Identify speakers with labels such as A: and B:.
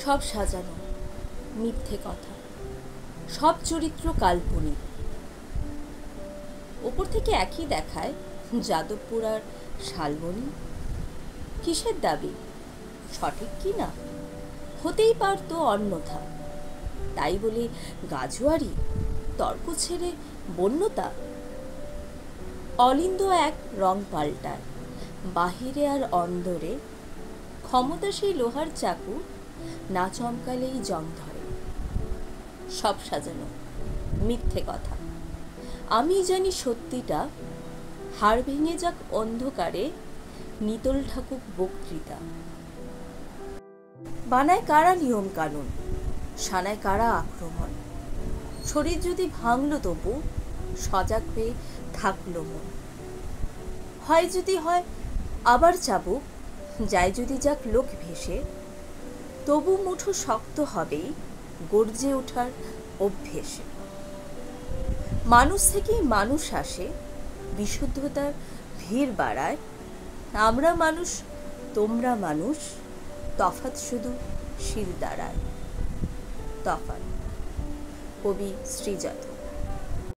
A: সব সাজানো, মিথ্যে কথা, সব চরিত্র কাল্পনিক। ওপর থেকে একই দেখায় যাদবপুর আর শালবনী। কিসের দাবি? সঠিক কি না? হতেই পারত অন্যথা। তাই বলে গাজুয়ারি, তর্ক ছেড়ে বন্যতা। অলিন্দ এক রং পাল্টায়, বাহিরে আর অন্দরে। ক্ষমতা সেই লোহার চাকু, না চমকালেই জং ধরে। সব সাজানো, মিথ্যে কথা। আমি জানি সত্যিটা, হাড় ভেঙে যাক অন্ধকারে, নিতল ঠাকুর বক্তৃতা। বানায় কারা নিয়ম কানুন, সানায় কারা আক্রমণ। শরীর যদি ভাঙল তবু সজাগ হয়ে থাকলো মন। হয় যদি হয় আবার চাবুক, যায় যদি যাক লোক ভেসে, তবু মুঠো শক্ত হবেই গর্জে ওঠার অভ্যেসে। মানুষ থেকেই মানুষ আসে, বিশুদ্ধতার ভিড় বাড়ায়। আমরা মানুষ, তোমরা মানুষ, তফাৎ শুধু শির দাঁড়ায়। তফাৎ, কবি শ্রীজাত।